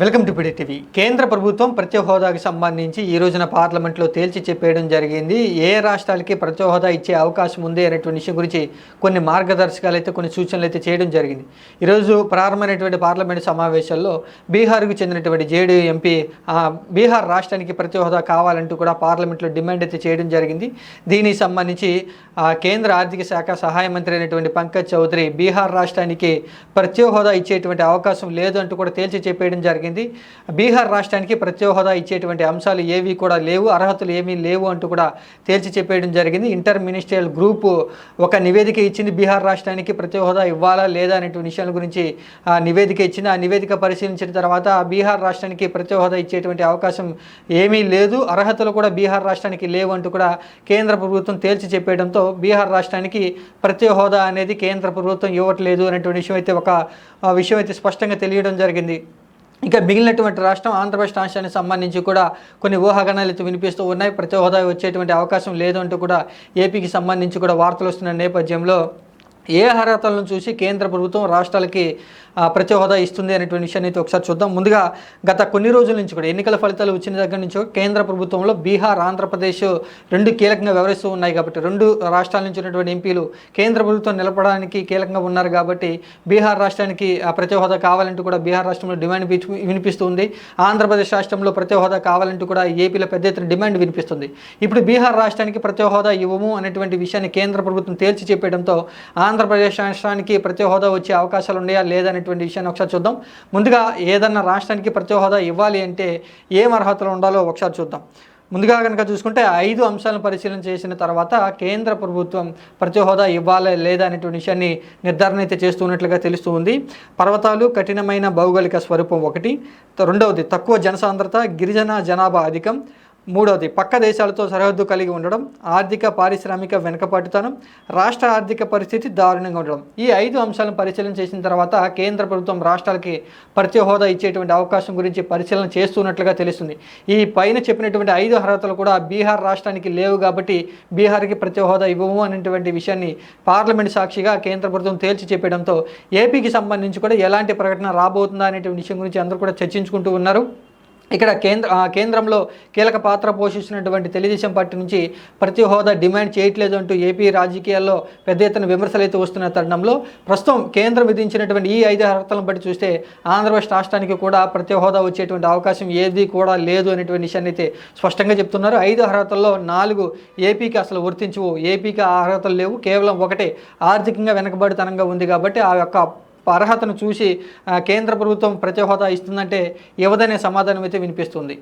Welcome to PD TV. కేంద్ర ప్రభుత్వం ప్రత్యేక హోదాకి సంబంధించి ఈ రోజున పార్లమెంట్లో తేల్చి చెప్పేయడం జరిగింది. ఏ రాష్ట్రాలకి ప్రత్యేక హోదా ఇచ్చే అవకాశం ఉంది అనేటువంటి విషయం గురించి కొన్ని మార్గదర్శకాలు అయితే కొన్ని సూచనలు అయితే చేయడం జరిగింది. ఈరోజు ప్రారంభమైనటువంటి పార్లమెంట్ సమావేశాల్లో బీహార్కు చెందినటువంటి జేడీయూ ఎంపీ బీహార్ రాష్ట్రానికి ప్రత్యేక హోదా కావాలంటూ కూడా పార్లమెంట్లో డిమాండ్ అయితే చేయడం జరిగింది. దీనికి సంబంధించి కేంద్ర ఆర్థిక శాఖ సహాయ మంత్రి అయినటువంటి పంకజ్ చౌదరి బీహార్ రాష్ట్రానికి ప్రత్యేక హోదా ఇచ్చేటువంటి అవకాశం లేదు అంటూ కూడా తేల్చి చెప్పేయడం జరిగింది. బీహార్ రాష్ట్రానికి ప్రత్యేక హోదా ఇచ్చేటువంటి అంశాలు ఏవి కూడా లేవు, అర్హతలు ఏమీ లేవు అంటూ కూడా తేల్చి చెప్పేయడం జరిగింది. ఇంటర్ మినిస్ట్రియల్ గ్రూప్ ఒక నివేదిక ఇచ్చింది. బీహార్ రాష్ట్రానికి ప్రత్యేక హోదా ఇవ్వాలా లేదా అనేటువంటి విషయాల గురించి నివేదిక ఇచ్చింది. ఆ నివేదిక పరిశీలించిన తర్వాత బీహార్ రాష్ట్రానికి ప్రత్యేక హోదా ఇచ్చేటువంటి అవకాశం ఏమీ లేదు, అర్హతలు కూడా బీహార్ రాష్ట్రానికి లేవు అంటూ కూడా కేంద్ర ప్రభుత్వం తేల్చి చెప్పేయడంతో బీహార్ రాష్ట్రానికి ప్రత్యేక హోదా అనేది కేంద్ర ప్రభుత్వం ఇవ్వట్లేదు అనేటువంటి విషయం అయితే స్పష్టంగా తెలియడం జరిగింది. ఇక మిగిలినటువంటి రాష్ట్రం ఆంధ్రప్రదేశ్ రాష్ట్రానికి సంబంధించి కూడా కొన్ని ఊహాగానాలు అయితే వినిపిస్తూ ఉన్నాయి. ప్రత్యేక హోదా వచ్చేటువంటి అవకాశం లేదు అంటూ కూడా ఏపీకి సంబంధించి కూడా వార్తలు వస్తున్న నేపథ్యంలో ఏ అర్హతలను చూసి కేంద్ర ప్రభుత్వం రాష్ట్రాలకి ప్రత్యేక హోదా ఇస్తుంది అనేటువంటి విషయాన్ని అయితే ఒకసారి చూద్దాం. ముందుగా గత కొన్ని రోజుల నుంచి కూడా ఎన్నికల ఫలితాలు వచ్చిన దగ్గర నుంచి కేంద్ర ప్రభుత్వంలో బీహార్, ఆంధ్రప్రదేశ్ రెండు కీలకంగా వ్యవహరిస్తూ ఉన్నాయి కాబట్టి రెండు రాష్ట్రాల నుంచి ఉన్నటువంటి ఎంపీలు కేంద్ర ప్రభుత్వం నిలపడానికి కీలకంగా ఉన్నారు కాబట్టి బీహార్ రాష్ట్రానికి ప్రత్యేక హోదా కావాలంటూ కూడా బీహార్ రాష్ట్రంలో డిమాండ్ వినిపిస్తుంది. ఆంధ్రప్రదేశ్ రాష్ట్రంలో ప్రత్యేక హోదా కావాలంటూ కూడా ఏపీలో పెద్ద ఎత్తున డిమాండ్ వినిపిస్తుంది. ఇప్పుడు బీహార్ రాష్ట్రానికి ప్రత్యేక హోదా ఇవ్వము అనేటువంటి విషయాన్ని కేంద్ర ప్రభుత్వం తేల్చి చెప్పడంతో ఆంధ్రప్రదేశ్ రాష్ట్రానికి ప్రత్యేక హోదా వచ్చే అవకాశాలు ఉన్నాయా లేదా అనేటువంటి విషయాన్ని ఒకసారి చూద్దాం. ముందుగా ఏదన్నా రాష్ట్రానికి ప్రత్యేక హోదా ఇవ్వాలి అంటే ఏం అర్హతలు ఉండాలో ఒకసారి చూద్దాం. ముందుగా కనుక చూసుకుంటే 5 అంశాలను పరిశీలన చేసిన తర్వాత కేంద్ర ప్రభుత్వం ప్రత్యేక హోదా ఇవ్వాలి లేదా అనేటువంటి విషయాన్ని నిర్ధారణ అయితే చేస్తున్నట్లుగా తెలుస్తూ ఉంది. పర్వతాలు, కఠినమైన భౌగోళిక స్వరూపం ఒకటి, రెండవది తక్కువ జనసాంద్రత, గిరిజన జనాభా అధికం, మూడవది పక్క దేశాలతో సరిహద్దు కలిగి ఉండడం, ఆర్థిక పారిశ్రామిక వెనుకబాటుతనం, రాష్ట్ర ఆర్థిక పరిస్థితి దారుణంగా ఉండడం. ఈ 5 అంశాలను పరిశీలన చేసిన తర్వాత కేంద్ర ప్రభుత్వం రాష్ట్రాలకి ప్రత్యేక హోదా ఇచ్చేటువంటి అవకాశం గురించి పరిశీలన చేస్తున్నట్లుగా తెలుస్తుంది. ఈ పైన చెప్పినటువంటి 5 అర్హతలు కూడా బీహార్ రాష్ట్రానికి లేవు కాబట్టి బీహార్కి ప్రత్యేక హోదా ఇవ్వము అనేటువంటి విషయాన్ని పార్లమెంట్ సాక్షిగా కేంద్ర ప్రభుత్వం తేల్చి చెప్పడంతో ఏపీకి సంబంధించి కూడా ఎలాంటి ప్రకటన రాబోతుందా అనేటువంటి విషయం గురించి అందరూ కూడా చర్చించుకుంటూ ఉన్నారు. ఇక్కడ కేంద్రంలో కీలక పాత్ర పోషిస్తున్నటువంటి తెలుగుదేశం పార్టీ నుంచి ప్రత్యేక హోదా డిమాండ్ చేయట్లేదు అంటూ ఏపీ రాజకీయాల్లో పెద్ద ఎత్తున విమర్శలు అయితే వస్తున్న తరుణంలో ప్రస్తుతం కేంద్రం విధించినటువంటి ఈ 5 అర్హతలను బట్టి చూస్తే ఆంధ్రప్రదేశ్ రాష్ట్రానికి కూడా ప్రత్యేక హోదా వచ్చేటువంటి అవకాశం ఏది కూడా లేదు అనేటువంటి విషయాన్ని అయితే స్పష్టంగా చెప్తున్నారు. 5 అర్హతల్లో 4 ఏపీకి అసలు వర్తించవు, ఏపీకి ఆ అర్హతలు లేవు, కేవలం ఒకటే ఆర్థికంగా వెనకబడితనంగా ఉంది కాబట్టి ఆ యొక్క అర్హతను చూసి కేంద్ర ప్రభుత్వం ప్రత్యేక హోదా ఇస్తుందంటే ఇవ్వదనే సమాధానం అయితే వినిపిస్తుంది.